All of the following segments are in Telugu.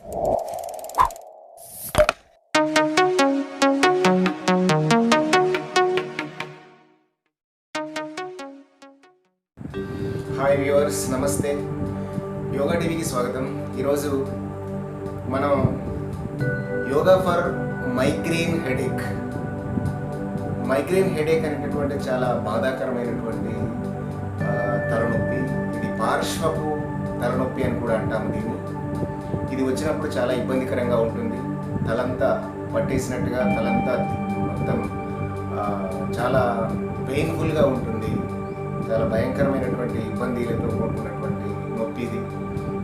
హాయ్ వ్యూవర్స్, నమస్తే. యోగా టీవీకి స్వాగతం. ఈరోజు మనం యోగా ఫర్ మైగ్రేన్ హెడేక్ అనేటటువంటి చాలా బాధాకరమైనటువంటి తలనొప్పి. ఇది పార్శ్వపు తలనొప్పి అని కూడా అంటాము దీన్ని. ఇది వచ్చినప్పుడు చాలా ఇబ్బందికరంగా ఉంటుంది. తలంతా పట్టేసినట్టుగా, తలంతా మొత్తం చాలా పెయిన్ఫుల్గా ఉంటుంది. చాలా భయంకరమైనటువంటి ఇబ్బందులతో కూడుకున్నటువంటి నొప్పి ఇది.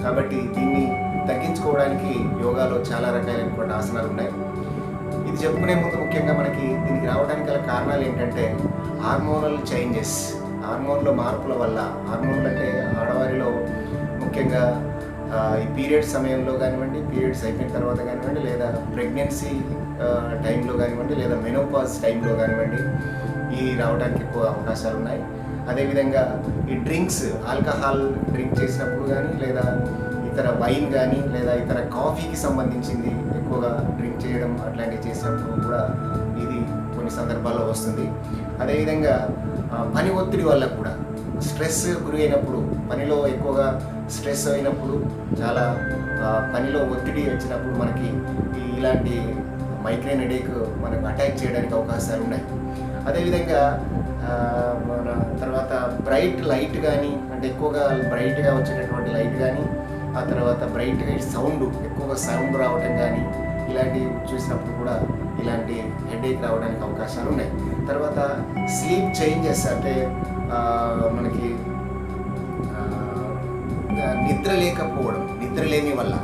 కాబట్టి దీన్ని తగ్గించుకోవడానికి యోగాలో చాలా రకాలైనటువంటి ఆసనాలు ఉన్నాయి. ఇది చెప్పుకునే ముందు ముఖ్యంగా మనకి దీనికి రావడానికి గల కారణాలు ఏంటంటే హార్మోనల్ చేంజెస్, హార్మోన్ల మార్పుల వల్ల. హార్మోన్లు అంటే ఆడవారిలో ముఖ్యంగా ఈ పీరియడ్స్ సమయంలో కానివ్వండి, పీరియడ్స్ అయిపోయిన తర్వాత కానివ్వండి, లేదా ప్రెగ్నెన్సీ టైంలో కానివ్వండి, లేదా మెనోపాజ్ టైంలో కానివ్వండి, ఈ రావడానికి ఎక్కువ అవకాశాలు ఉన్నాయి. అదేవిధంగా ఈ డ్రింక్స్, ఆల్కహాల్ డ్రింక్ చేసినప్పుడు కానీ, లేదా ఇతర వైన్ కానీ, లేదా ఇతర కాఫీకి సంబంధించింది ఎక్కువగా డ్రింక్ చేయడం అట్లాంటివి చేసినప్పుడు కూడా ఇది కొన్ని సందర్భాల్లో వస్తుంది. అదేవిధంగా పని ఒత్తిడి వల్ల కూడా, స్ట్రెస్ గురి అయినప్పుడు, పనిలో ఎక్కువగా స్ట్రెస్ అయినప్పుడు, చాలా పనిలో ఒత్తిడి వచ్చినప్పుడు మనకి ఇలాంటి మైగ్రేన్ హెడేక్ మనకు అటాక్ చేయడానికి అవకాశాలు ఉన్నాయి. అదేవిధంగా మన తర్వాత బ్రైట్ లైట్ కానీ, అంటే ఎక్కువగా బ్రైట్గా వచ్చేటటువంటి లైట్ కానీ, ఆ తర్వాత బ్రైట్గా ఎక్కువగా సౌండ్ రావడం కానీ, ఇలాంటివి చూసినప్పుడు కూడా ఇలాంటి హెడేక్ రావడానికి అవకాశాలు ఉన్నాయి. తర్వాత స్లీప్ చేంజెస్, అంటే మనకి నిద్రలేమి వల్ల,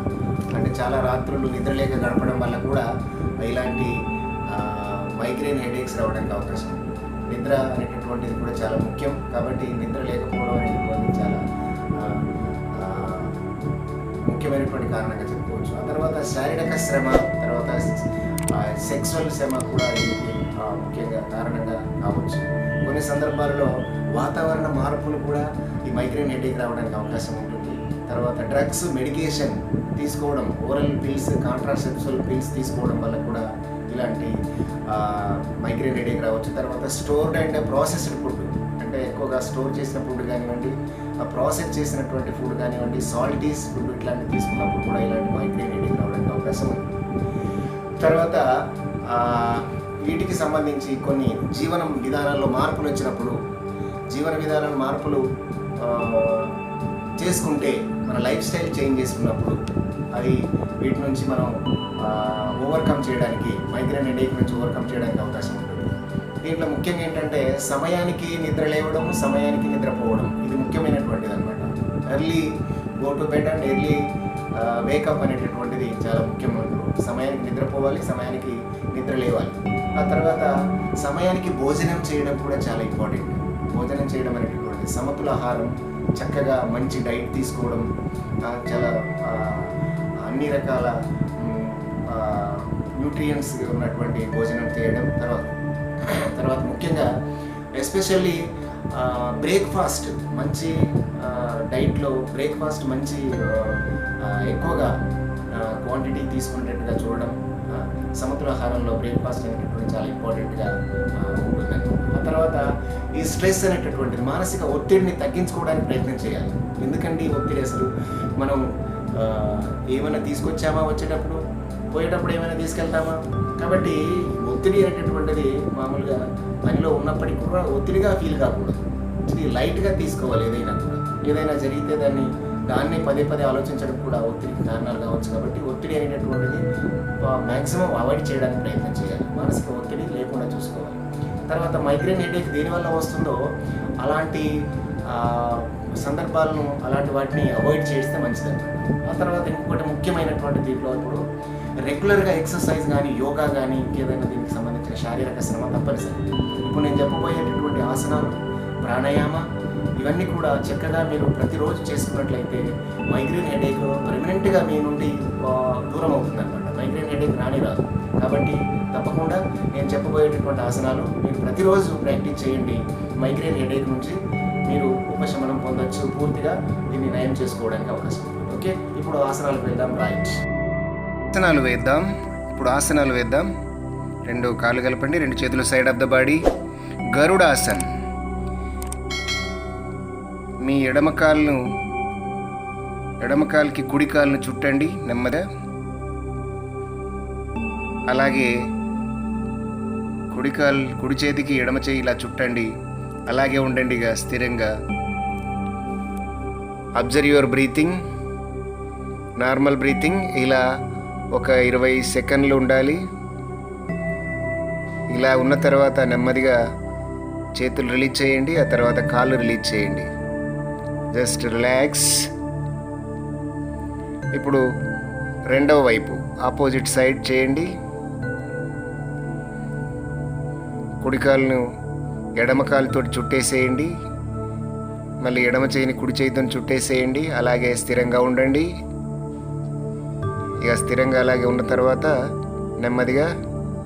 అంటే చాలా రాత్రులు నిద్రలేక గడపడం వల్ల కూడా ఇలాంటి మైగ్రేన్ హెడేక్స్ రావడానికి అవకాశం ఉంది. నిద్ర అనేటటువంటిది కూడా చాలా ముఖ్యం. కాబట్టి నిద్ర లేకపోవడం అనేటువంటి చాలా ముఖ్యమైనటువంటి కారణంగా చెప్పుకోవచ్చు. ఆ తర్వాత శారీరక శ్రమ, తర్వాత సెక్సువల్ శ్రమ కూడా ముఖ్యంగా కారణంగా కావచ్చు. కొన్ని సందర్భాల్లో వాతావరణ మార్పులు కూడా ఈ మైగ్రేన్ హెడేక్ రావడానికి అవకాశం ఉంటుంది. తర్వాత డ్రగ్స్, మెడికేషన్ తీసుకోవడం, ఓరల్ పిల్స్, కాంట్రాసెప్టివ్ పిల్స్ తీసుకోవడం వల్ల కూడా ఇలాంటి మైగ్రేన్ హెడేక్ రావచ్చు. తర్వాత స్టోర్డ్ అండ్ ప్రాసెస్డ్ ఫుడ్, అంటే ఎక్కువగా స్టోర్ చేసిన ఫుడ్ కానివ్వండి, ప్రాసెస్ చేసినటువంటి ఫుడ్ కానివ్వండి, సాల్టీస్ ఫుడ్ ఇట్లాంటివి తీసుకున్నప్పుడు కూడా ఇలాంటి మైగ్రేన్ హెడేక్ రావడానికి అవకాశం ఉంది. తర్వాత వీటికి సంబంధించి కొన్ని జీవన విధానాల్లో మార్పులు వచ్చినప్పుడు, జీవన విధానాల మార్పులు చేసుకుంటే, మన లైఫ్ స్టైల్ చేంజ్ చేసుకున్నప్పుడు అది వీటి నుంచి మనం ఓవర్కమ్ చేయడానికి, మైగ్రేన్ హెడేక్ నుంచి ఓవర్కమ్ చేయడానికి అవకాశం ఉంటుంది. దీంట్లో ముఖ్యంగా ఏంటంటే సమయానికి నిద్ర లేవడం, సమయానికి నిద్రపోవడం, ఇది ముఖ్యమైనటువంటిది అనమాట. Early go to bed and early wake up అనేటటువంటిది చాలా ముఖ్యమైన. సమయానికి నిద్రపోవాలి, సమయానికి నిద్ర లేవాలి. ఆ తర్వాత సమయానికి భోజనం చేయడం కూడా చాలా ఇంపార్టెంట్. భోజనం చేయడం అనేటటువంటి సమతుల ఆహారం, చక్కగా మంచి డైట్ తీసుకోవడం, చాలా అన్ని రకాల న్యూట్రియంట్స్ ఉన్నటువంటి భోజనం చేయడం. తర్వాత ముఖ్యంగా ఎస్పెషల్లీ బ్రేక్ఫాస్ట్, మంచి డైట్లో బ్రేక్ఫాస్ట్ మంచి ఎక్కువగా క్వాంటిటీ తీసుకునేటట్టుగా చూడడం, సమతులాహారంలో బ్రేక్ఫాస్ట్ అనేటటువంటి చాలా ఇంపార్టెంట్గా ఉంటుందండి. ఆ తర్వాత ఈ స్ట్రెస్ అనేటటువంటిది, మానసిక ఒత్తిడిని తగ్గించుకోవడానికి ప్రయత్నం చేయాలి. ఎందుకంటే ఈ ఒత్తిడి అసలు మనం ఏమైనా తీసుకొచ్చామా, వచ్చేటప్పుడు పోయేటప్పుడు ఏమైనా తీసుకెళ్తామా? కాబట్టి ఒత్తిడి అనేటటువంటిది మామూలుగా పనిలో ఉన్నప్పటికీ కూడా ఒత్తిడిగా ఫీల్ కాకూడదు. ఇది లైట్గా తీసుకోవాలి. ఏదైనా జరిగితే దాన్ని పదే ఆలోచించడం కూడా ఒత్తిడికి కారణాలు కావచ్చు. కాబట్టి ఒత్తిడి అనేటటువంటిది మ్యాక్సిమం అవాయిడ్ చేయడానికి ప్రయత్నం చేయాలి. మానసిక ఒత్తిడి లేకుండా చూసుకోవాలి. తర్వాత మైగ్రేన్ హెడేక్ దేనివల్ల వస్తుందో అలాంటి సందర్భాలను, అలాంటి వాటిని అవాయిడ్ చేస్తే మంచిదండి. ఆ తర్వాత ఇంకొకటి ముఖ్యమైనటువంటి దీంట్లో ఇప్పుడు రెగ్యులర్గా ఎక్సర్సైజ్ కానీ, యోగా కానీ, ఇంకేదైనా దీనికి సంబంధించిన శారీరక శ్రమ తప్పనిసరి. ఇప్పుడు నేను చెప్పబోయేటటువంటి ఆసనాలు, ప్రాణాయామ, ఇవన్నీ కూడా చక్కగా మీరు ప్రతిరోజు చేసుకున్నట్లయితే మైగ్రేన్ హెడేక్ పర్మనెంట్గా మీ నుండి దూరం అవుతుందన్నమాట. మైగ్రేన్ హెడేక్ రాదు. కాబట్టి తప్పకుండా నేను చెప్పబోయేటటువంటి ఆసనాలు మీరు ప్రతిరోజు ప్రాక్టీస్ చేయండి. మైగ్రేన్ హెడేక్ నుంచి మీరు ఉపశమనం పొందొచ్చు. పూర్తిగా దీన్ని నయం చేసుకోవడానికి అవకాశం ఉంది. ఓకే, ఇప్పుడు ఆసనాలకు వెళ్దాం. రైట్. ఆసనాలు వేద్దాం. ఇప్పుడు ఆసనాలు వేద్దాం. 2 కాళ్ళు కలపండి, 2 చేతులు సైడ్ ఆఫ్ ద బాడీ. గరుడాసన్. మీ ఎడమ కాలుకి కుడి కాలును చుట్టండి నెమ్మదిగా. అలాగే కుడి చేతికి ఎడమ చేయి ఇలా చుట్టండి. అలాగే ఉండండి ఇక స్థిరంగా. Observe your breathing, normal breathing. ఇలా ఒక 20 సెకండ్లు ఉండాలి. ఇలా ఉన్న తర్వాత నెమ్మదిగా చేతులు రిలీజ్ చేయండి, ఆ తర్వాత కాళ్ళు రిలీజ్ చేయండి. Just relax. ఇప్పుడు రెండవ వైపు ఆపోజిట్ సైడ్ చేయండి. కుడి కాలును ఎడమ కాలుతో చుట్టేసేయండి. మళ్ళీ ఎడమ చేయిని కుడి చేతితో చుట్టేసేయండి. అలాగే స్థిరంగా ఉండండి. ఇక స్థిరంగా అలాగే ఉన్న తర్వాత నెమ్మదిగా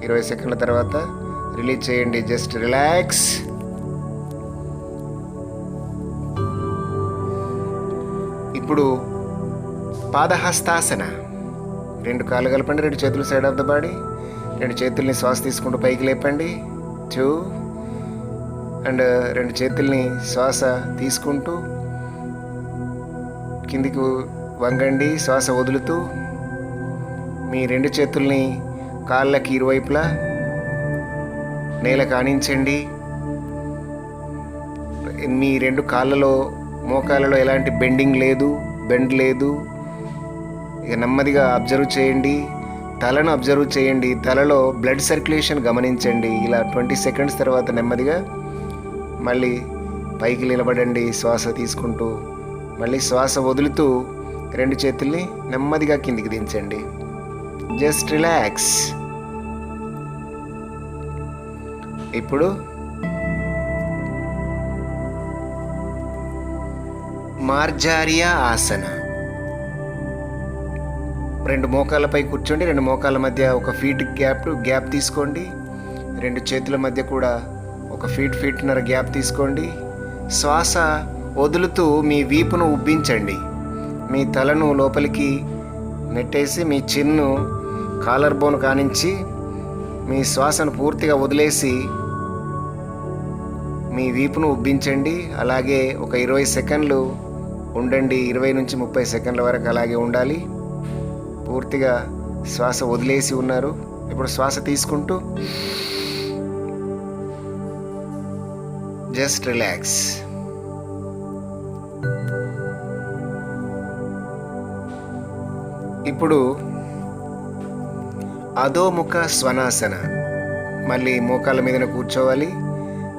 20 సెకండ్ల తర్వాత రిలీజ్ చేయండి. Just relax. ఇప్పుడు పాదహస్తాసన. 2 కాళ్ళు కలపండి, 2 చేతులు సైడ్ ఆఫ్ ద బాడీ. 2 చేతుల్ని శ్వాస తీసుకుంటూ పైకి లేపండి. 2 అండ్ 2 చేతుల్ని శ్వాస తీసుకుంటూ కిందికి వంగండి, శ్వాస వదులుతూ. మీ 2 చేతుల్ని కాళ్ళకి ఇరువైపులా నేలకు ఆనించండి. మీ 2 కాళ్ళలో మోకాళ్ళలో ఎలాంటి బెండ్ లేదు. ఇక నెమ్మదిగా అబ్జర్వ్ చేయండి. తలను అబ్జర్వ్ చేయండి. తలలో బ్లడ్ సర్క్యులేషన్ గమనించండి. ఇలా 20 సెకండ్స్ తర్వాత నెమ్మదిగా మళ్ళీ పైకి నిలబడండి శ్వాస తీసుకుంటూ. మళ్ళీ శ్వాస వదులుతూ 2 చేతుల్ని నెమ్మదిగా కిందికి దించండి. Just relax. ఇప్పుడు మార్జారియా ఆసన. 2 మోకాళ్ళపై కూర్చోండి. 2 మోకాళ్ళ మధ్య 1 ఫీట్ గ్యాప్ తీసుకోండి. 2 చేతుల మధ్య కూడా 1 ఫీట్న్నర గ్యాప్ తీసుకోండి. శ్వాస వదులుతూ మీ వీపును ఉబ్బించండి. మీ తలను లోపలికి నెట్టేసి మీ చిన్ను కాలర్ బోన్ కానించి మీ శ్వాసను పూర్తిగా వదిలేసి మీ వీపును ఉబ్బించండి. అలాగే ఒక 20 సెకండ్లు ఉండండి. 20 నుంచి 30 సెకండ్ల వరకు అలాగే ఉండాలి. పూర్తిగా శ్వాస వదిలేసి ఉన్నారు. ఇప్పుడు శ్వాస తీసుకుంటూ జస్ట్ రిలాక్స్. ఇప్పుడు అధోముఖ స్వనాసన. మళ్ళీ మోకాళ్ళ మీదన కూర్చోవాలి.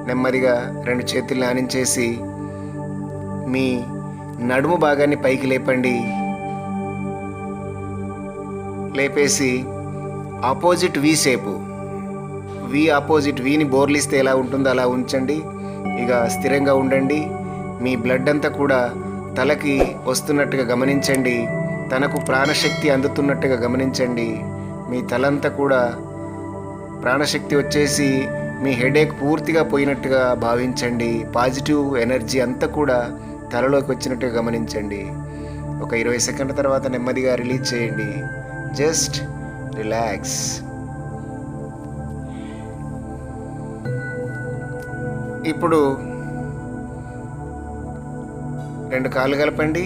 నెమ్మదిగా 2 చేతుల్ని ఆనించేసి మీ నడుము భాగాన్ని పైకి లేపండి. లేపేసి ఆపోజిట్ వి షేపు, ఆపోజిట్ వీని బోర్లిస్తే ఎలా ఉంటుందో అలా ఉంచండి. ఇక స్థిరంగా ఉండండి. మీ బ్లడ్ అంతా కూడా తలకి వస్తున్నట్టుగా గమనించండి. తనకు ప్రాణశక్తి అందుతున్నట్టుగా గమనించండి. మీ తలంతా కూడా ప్రాణశక్తి వచ్చేసి మీ హెడేక్ పూర్తిగా పోయినట్టుగా భావించండి. పాజిటివ్ ఎనర్జీ అంతా కూడా తలలోకి వచ్చినట్టుగా గమనించండి. ఒక 20 సెకండ్ల తర్వాత నెమ్మదిగా రిలీజ్ చేయండి. Just relax. ఇప్పుడు 2 కాళ్ళు కలపండి,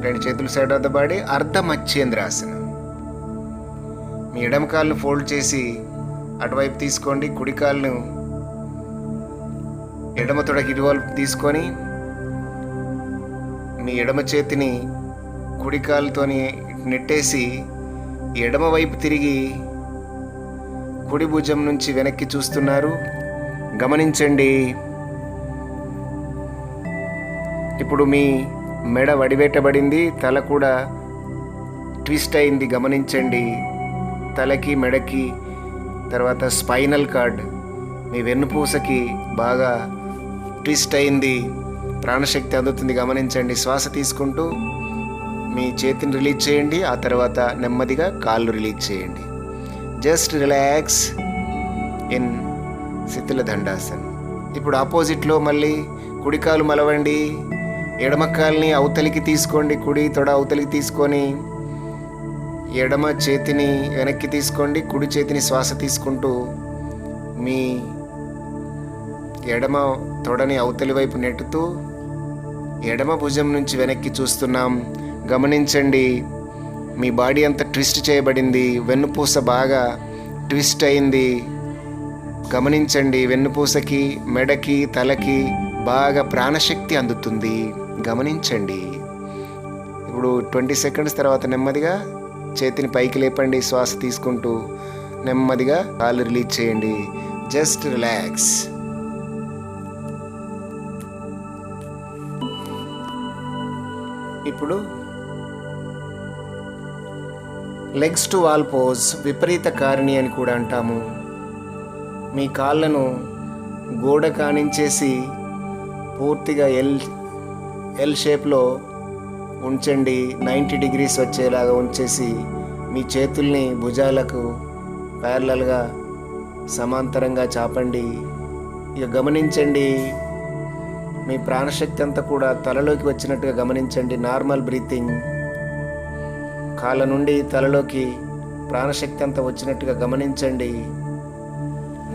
2 చేతులు సైడ్ ఆఫ్ ద బాడీ. అర్ధ మత్స్యేంద్రాసనం. మీ ఎడమ కాళ్ళను ఫోల్డ్ చేసి అటువైపు తీసుకోండి. కుడి కాళ్ళను ఎడమ తొడకి ఇరువైపు తీసుకొని మీ ఎడమ చేతిని కుడి కాలుతోని నెట్టేసి ఎడమ వైపు తిరిగి కుడి భుజం నుంచి వెనక్కి చూస్తున్నారు. గమనించండి. ఇప్పుడు మీ మెడ వడివేటబడింది, తల కూడా ట్విస్ట్ అయింది. గమనించండి. తలకి, మెడకి, తర్వాత స్పైనల్ కార్డ్, మీ వెన్నుపూసకి బాగా ట్విస్ట్ అయింది. ప్రాణశక్తి అందుతుంది. గమనించండి. శ్వాస తీసుకుంటూ మీ చేతిని రిలీజ్ చేయండి. ఆ తర్వాత నెమ్మదిగా కాళ్ళు రిలీజ్ చేయండి. Just relax in శిథిల దండాసన్. ఇప్పుడు ఆపోజిట్లో మళ్ళీ కుడికాలు మలవండి. ఎడమ కాలుని అవతలికి తీసుకోండి. కుడి తొడ అవతలికి తీసుకొని ఎడమ చేతిని వెనక్కి తీసుకోండి. కుడి చేతిని శ్వాస తీసుకుంటూ మీ ఎడమ తొడని అవతలి వైపు నెట్టుతూ ఎడమ భుజం నుంచి వెనక్కి చూస్తున్నాం. గమనించండి, మీ బాడీ అంతా ట్విస్ట్ చేయబడింది. వెన్నుపూస బాగా ట్విస్ట్ అయింది. గమనించండి, వెన్నుపూసకి, మెడకి, తలకి బాగా ప్రాణశక్తి అందుతుంది. గమనించండి. ఇప్పుడు 20 సెకండ్స్ తర్వాత నెమ్మదిగా చేతిని పైకి లేపండి. శ్వాస తీసుకుంటూ నెమ్మదిగా కాళ్ళు రిలీజ్ చేయండి. Just relax. ఇప్పుడు లెగ్స్ టు వాల్ పోజ్, విపరీత కారిణి అని కూడా అంటాము. మీ కాళ్ళను గోడ కానించేసి పూర్తిగా ఎల్ షేప్లో ఉంచండి. 90 డిగ్రీస్ వచ్చేలాగా ఉంచేసి మీ చేతుల్ని భుజాలకు ప్యారలల్గా సమాంతరంగా చాపండి. ఇక గమనించండి, మీ ప్రాణశక్తి అంతా కూడా తలలోకి వచ్చినట్టుగా గమనించండి. Normal breathing. కాళ్ళ నుండి తలలోకి ప్రాణశక్తి అంతా వచ్చినట్టుగా గమనించండి.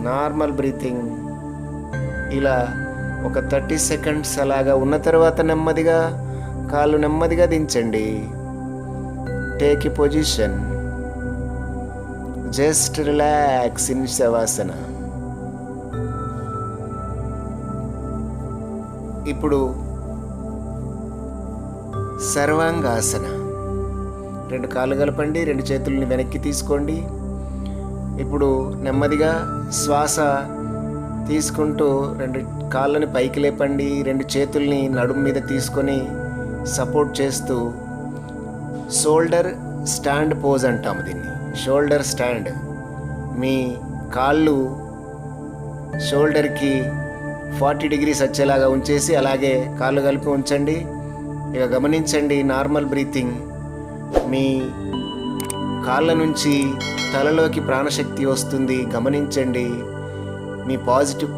Normal breathing. ఇలా ఒక 30 సెకండ్స్ అలాగా ఉన్న తర్వాత నెమ్మదిగా కాళ్ళు నెమ్మదిగా దించండి. Take a position. Just relax in Shavasana. ఇప్పుడు సర్వాంగాసన. 2 కాళ్ళు కలపండి, 2 చేతుల్ని వెనక్కి తీసుకోండి. ఇప్పుడు నెమ్మదిగా శ్వాస తీసుకుంటూ 2 కాళ్ళని పైకి లేపండి. 2 చేతుల్ని నడుము మీద తీసుకొని సపోర్ట్ చేస్తూ షోల్డర్ స్టాండ్ పోజ్ అంటాము దీన్ని. Shoulder stand. మీ కాళ్ళు షోల్డర్కి 40 డిగ్రీస్ వచ్చేలాగా ఉంచేసి అలాగే కాళ్ళు కలిపి ఉంచండి. ఇక గమనించండి, నార్మల్ బ్రీతింగ్. మీ కాళ్ళ నుంచి తలలోకి ప్రాణశక్తి వస్తుంది. గమనించండి, మీ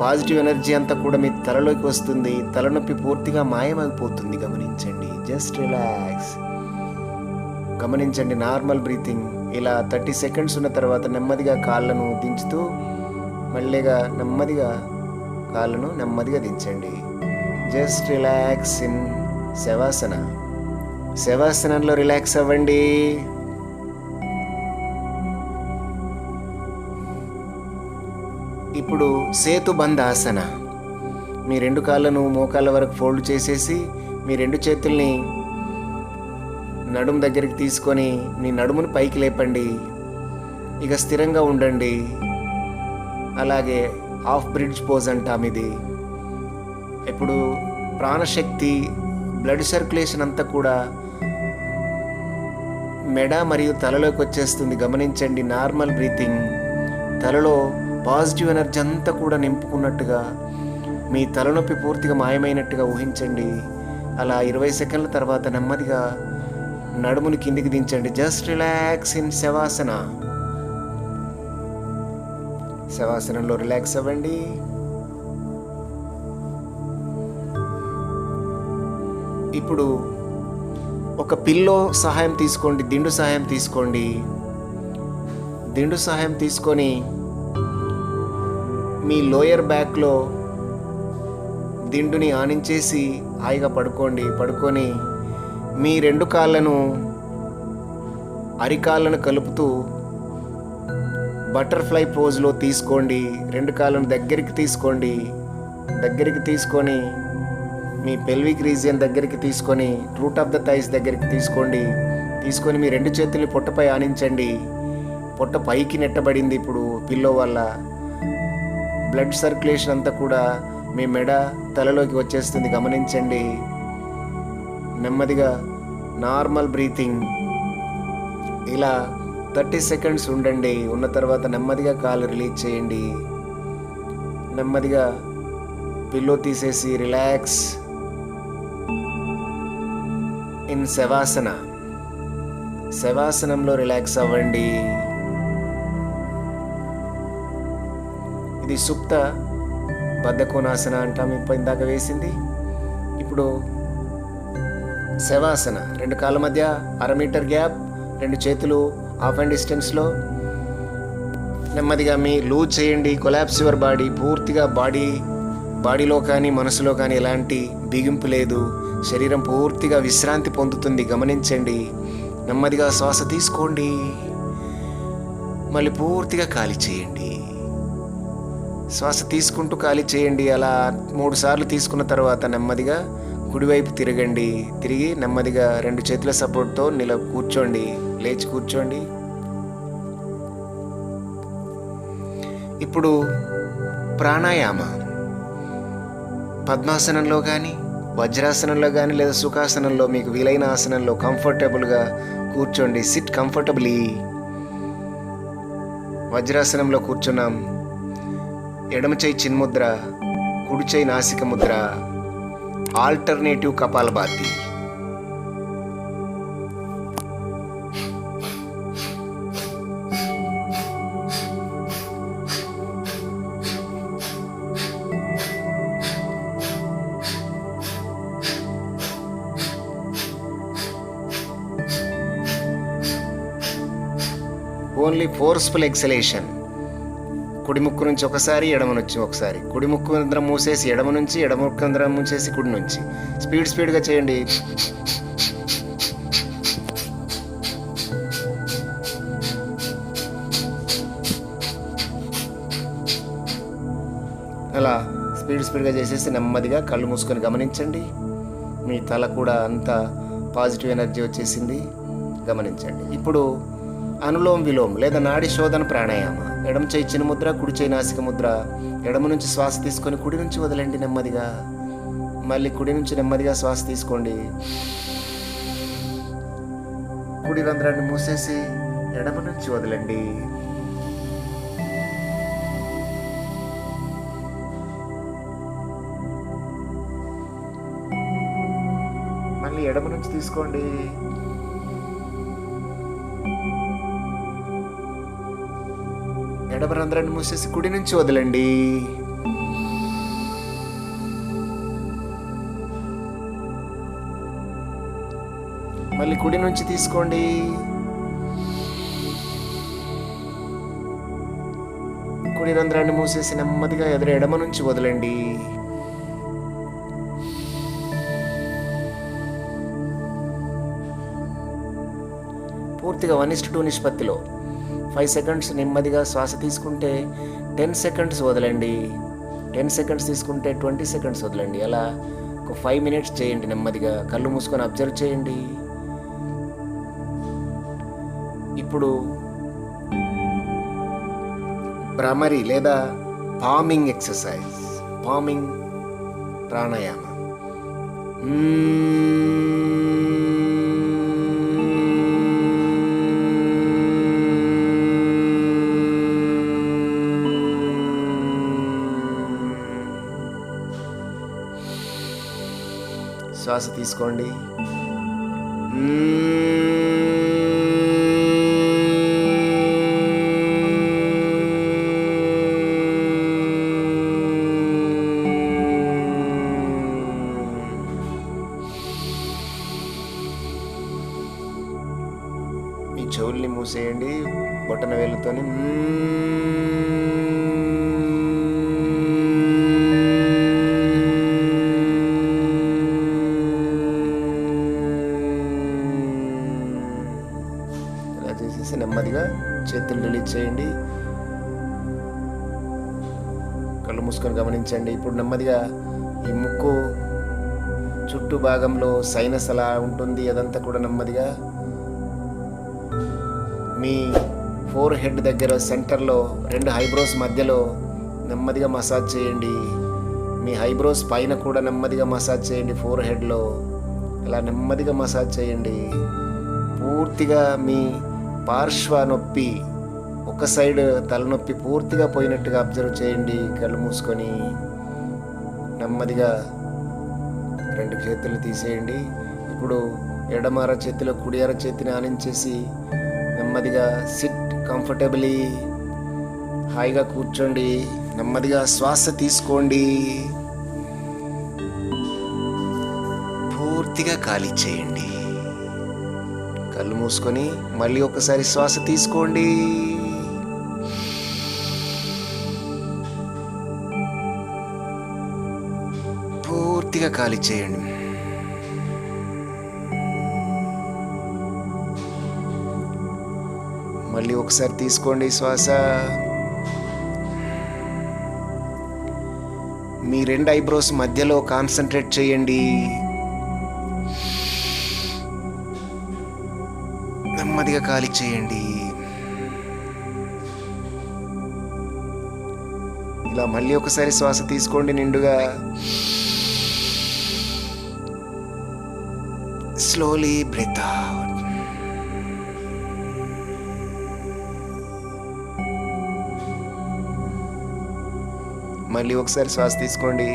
పాజిటివ్ ఎనర్జీ అంతా కూడా మీ తలలోకి వస్తుంది. తలనొప్పి పూర్తిగా మాయమైపోతుంది. గమనించండి. Just relax. గమనించండి, నార్మల్ బ్రీతింగ్. ఇలా 30 సెకండ్స్ ఉన్న తర్వాత నెమ్మదిగా కాళ్ళను దించుతూ మళ్ళీగా నెమ్మదిగా కాళ్ళను నెమ్మదిగా దించండి. Just relax in Shavasana. శవాసనంలో రిలాక్స్ అవ్వండి. ఇప్పుడు సేతుబంధాసన. మీ 2 కాళ్ళను మోకాళ్ళ వరకు ఫోల్డ్ చేసేసి మీ 2 చేతుల్ని నడుము దగ్గరికి తీసుకొని మీ నడుమును పైకి లేపండి. ఇక స్థిరంగా ఉండండి. అలాగే హాఫ్ బ్రిడ్జ్ పోజ్ అంటాం ఇది. ఇప్పుడు ప్రాణశక్తి, బ్లడ్ సర్క్యులేషన్ అంతా కూడా మెడ మరియు తలలోకి వచ్చేస్తుంది. గమనించండి, నార్మల్ బ్రీతింగ్. తలలో పాజిటివ్ ఎనర్జీ అంతా కూడా నింపుకున్నట్టుగా, మీ తలనొప్పి పూర్తిగా మాయమైనట్టుగా ఊహించండి. అలా 20 సెకండ్ల తర్వాత నెమ్మదిగా నడుముని కిందికి దించండి. Just relax in Shavasana. శవాసనంలో రిలాక్స్ అవ్వండి. ఇప్పుడు ఒక పిల్లో సహాయం తీసుకోండి, దిండు సహాయం తీసుకోండి. దిండు సహాయం తీసుకొని మీ లోయర్ బ్యాక్లో దిండుని ఆనించేసి హాయిగా పడుకోండి. పడుకొని మీ 2 కాళ్ళను అరికాళ్ళను కలుపుతూ బటర్ఫ్లై పోజ్లో తీసుకోండి. 2 కాళ్ళను దగ్గరికి తీసుకోండి. దగ్గరికి తీసుకొని మీ పెల్విక్ రీజియన్ దగ్గరికి తీసుకొని రూట్ ఆఫ్ ద థైస్ దగ్గరికి తీసుకోండి. తీసుకొని మీ 2 చేతుల్ని పొట్టపై ఆనించండి. పొట్ట పైకి నెట్టబడింది. ఇప్పుడు పిల్లో వల్ల బ్లడ్ సర్క్యులేషన్ అంతా కూడా మీ మెడ తలలోకి వచ్చేస్తుంది. గమనించండి. నెమ్మదిగా నార్మల్ బ్రీతింగ్. ఇలా 30 సెకండ్స్ ఉండండి. ఉన్న తర్వాత నెమ్మదిగా కాలు రిలీజ్ చేయండి. నెమ్మదిగా పిల్లో తీసేసి రిలాక్స్ ఇన్ శవాసన. శవాసనంలో రిలాక్స్ అవ్వండి. ఇది సుప్త బద్ధకోణాసన అంటాం. ఇందాక వేసింది. ఇప్పుడు శవాసన. 2 కాళ్ళ మధ్య 1/2 మీటర్ గ్యాప్, 2 చేతులు హాఫ్ అండ్ డిస్టెన్స్లో నెమ్మదిగా మీ లూజ్ చేయండి. Collapse your body. పూర్తిగా బాడీలో కానీ మనసులో కానీ ఎలాంటి బిగింపు లేదు. శరీరం పూర్తిగా విశ్రాంతి పొందుతుంది. గమనించండి. నెమ్మదిగా శ్వాస తీసుకోండి, మళ్ళీ పూర్తిగా ఖాళీ చేయండి. శ్వాస తీసుకుంటూ ఖాళీ చేయండి. అలా 3 సార్లు తీసుకున్న తర్వాత నెమ్మదిగా కుడివైపు తిరిగి నెమ్మదిగా 2 చేతుల సపోర్ట్తో కూర్చోండి. లేచి కూర్చోండి. ఇప్పుడు ప్రాణాయామ పద్మాసనంలో కానీ, వజ్రాసనంలో కానీ, లేదా సుఖాసనంలో మీకు వీలైన ఆసనంలో కంఫర్టబుల్గా కూర్చోండి. SIT comfortably. వజ్రాసనంలో కూర్చున్నాం. ఎడమ చేయి చిన్ముద్ర, కుడి చేయి నాసిక Mudra, alternative kapalbhati. Only forceful exhalation. కుడి ముక్కు నుంచి ఒకసారి, ఎడమ నుంచి ఒకసారి. కుడి ముక్కు రంధ్రం మూసేసి ఎడమ నుంచి, ఎడమ ముక్కు రంధ్రం మూసేసి కుడి నుంచి. స్పీడ్గా చేయండి. అలా స్పీడ్గా చేసేసి నెమ్మదిగా కళ్ళు మూసుకొని గమనించండి. మీ తల కూడా అంత పాజిటివ్ ఎనర్జీ వచ్చేసింది. గమనించండి. ఇప్పుడు అనులోమ్ విలోమ్ లేదా నాడి శోధన ప్రాణాయామ. ఎడమ చేయి చిన్ముద్ర, కుడి చేయి నాసిక ముద్ర. ఎడమ నుంచి శ్వాస తీసుకొని కుడి నుంచి వదలండి నెమ్మదిగా. మళ్ళీ కుడి నుంచి నెమ్మదిగా శ్వాస తీసుకోండి. కుడి రంధ్రాన్ని మూసేసి ఎడమ నుంచి వదలండి. మళ్ళీ ఎడమ నుంచి తీసుకోండి. ఎడమ రంధ్రాన్ని మూసేసి కుడి నుంచి వదలండి. మళ్ళీ కుడి నుంచి తీసుకోండి. కుడి రంధ్రాన్ని మూసేసి నెమ్మదిగా ఎడమ నుంచి వదలండి. పూర్తిగా 1:2 నిష్పత్తిలో 5 సెకండ్స్ నెమ్మదిగా శ్వాస తీసుకుంటే 10 సెకండ్స్ వదలండి. 10 సెకండ్స్ తీసుకుంటే 20 సెకండ్స్ వదలండి. అలా ఒక 5 మినిట్స్ చేయండి. నెమ్మదిగా కళ్ళు మూసుకొని అబ్జర్వ్ చేయండి. ఇప్పుడు భ్రమరి లేదా పామింగ్ ఎక్సర్సైజ్, పామింగ్ ప్రాణాయామ. శ్వాస తీసుకోండి. మీ చెవుల్ని మూసేయండి బొటన వేలుతోని. నెమ్మదిగా చేతులు రిలీజ్ చేయండి. కళ్ళు మూసుకొని గమనించండి. ఇప్పుడు నెమ్మదిగా ఈ ముక్కు చుట్టూ భాగంలో సైనస్ అలా ఉంటుంది. అదంతా కూడా నెమ్మదిగా మీ ఫోర్ హెడ్ దగ్గర సెంటర్లో 2 ఐబ్రోస్ మధ్యలో నెమ్మదిగా మసాజ్ చేయండి. మీ ఐబ్రోస్ పైన కూడా నెమ్మదిగా మసాజ్ చేయండి. ఫోర్ హెడ్లో ఇలా నెమ్మదిగా మసాజ్ చేయండి. పూర్తిగా మీ పార్శ్వ నొప్పి, ఒక సైడ్ తలనొప్పి పూర్తిగా పోయినట్టుగా అబ్జర్వ్ చేయండి. కళ్ళు మూసుకొని నెమ్మదిగా 2 చేతులు తీసేయండి. ఇప్పుడు ఎడమ అర చేతిలో కుడి అర చేతిని ఆనించేసి నెమ్మదిగా సిట్ కంఫర్టబుల్లీ. హాయిగా కూర్చోండి. నెమ్మదిగా శ్వాస తీసుకోండి. పూర్తిగా ఖాళీ చేయండి. కళ్ళు మూసుకొని మళ్ళీ ఒకసారి శ్వాస తీసుకోండి. పూర్తిగా ఖాళీ చేయండి. మళ్ళీ ఒకసారి తీసుకోండి శ్వాస. మీ 2 ఐబ్రోస్ మధ్యలో కాన్సన్ట్రేట్ చేయండి. నెమ్మదిగా ఖాళీ చేయండి. ఇలా మళ్ళీ ఒకసారి శ్వాస తీసుకోండి నిండుగా. Slowly breathe out. మళ్ళీ ఒకసారి శ్వాస తీసుకోండి.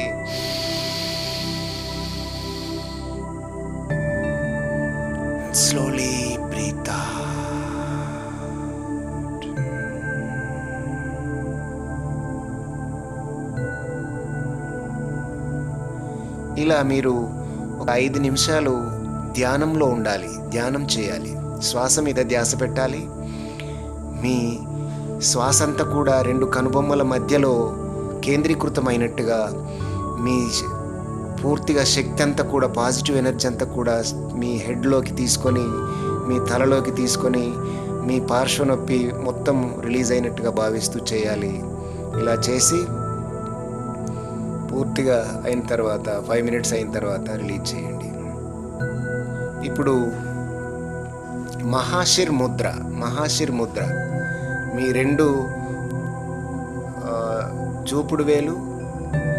Slowly breathe out. ఇలా మీరు ఒక 5 నిమిషాలు ధ్యానంలో ఉండాలి, ధ్యానం చేయాలి, శ్వాస మీద ధ్యాస పెట్టాలి. మీ శ్వాస అంతా కూడా 2 కనుబొమ్మల మధ్యలో కేంద్రీకృతమైనట్టుగా మీ పూర్తిగా శక్తి అంతా కూడా, పాజిటివ్ ఎనర్జీ అంతా కూడా మీ హెడ్లోకి తీసుకొని, మీ తలలోకి తీసుకొని, మీ పార్శ్వ నొప్పి మొత్తం రిలీజ్ అయినట్టుగా భావిస్తూ చేయాలి. ఇలా చేసి పూర్తిగా అయిన తర్వాత 5 మినిట్స్ అయిన తర్వాత రిలీజ్ చేయండి. ఇప్పుడు మహాశిర్ ముద్ర మీ 2 చూపుడు వేలు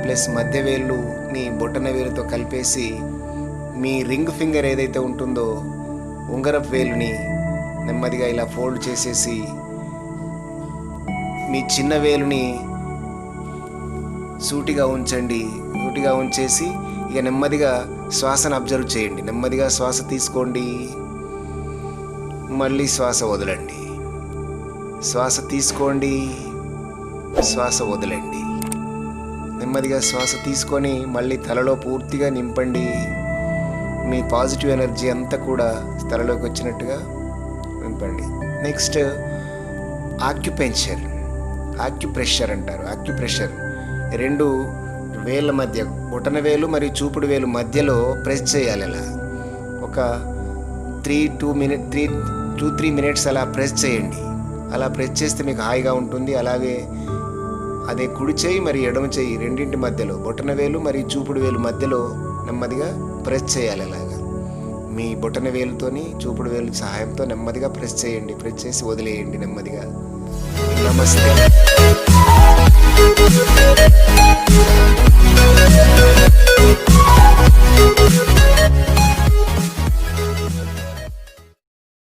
ప్లస్ మధ్య వేలుని బొటన వేలుతో కలిపేసి మీ రింగ్ ఫింగర్ ఏదైతే ఉంటుందో ఉంగరపు వేలుని నెమ్మదిగా ఇలా ఫోల్డ్ చేసేసి మీ చిన్న వేలుని సూటిగా ఉంచేసి ఇక నెమ్మదిగా శ్వాసను అబ్జర్వ్ చేయండి. నెమ్మదిగా శ్వాస తీసుకోండి, మళ్ళీ శ్వాస వదలండి. శ్వాస తీసుకోండి, శ్వాస వదలండి. నెమ్మదిగా శ్వాస తీసుకొని మళ్ళీ తలలో పూర్తిగా నింపండి. మీ పాజిటివ్ ఎనర్జీ అంతా కూడా తలలోకి వచ్చినట్టుగా నింపండి. నెక్స్ట్ ఆక్యుప్రెషర్ అంటారు. ఆక్యుప్రెషర్ 2 వేళ్ళ మధ్య, బొటన వేలు మరియు చూపుడు వేలు మధ్యలో ప్రెస్ చేయాలి. అలా ఒక 3 మినిట్స్ అలా ప్రెస్ చేయండి. అలా ప్రెస్ చేస్తే మీకు హాయిగా ఉంటుంది. అలాగే అదే కుడి చేయి మరి ఎడమ చేయి రెండింటి మధ్యలో, బొటన వేలు మరియు చూపుడు వేలు మధ్యలో నెమ్మదిగా ప్రెస్ చేయాలి. అలాగా మీ బొటన వేలుతోని చూపుడు వేలు సహాయంతో నెమ్మదిగా ప్రెస్ చేయండి. ప్రెస్ చేసి వదిలేయండి నెమ్మదిగా. నమస్తే.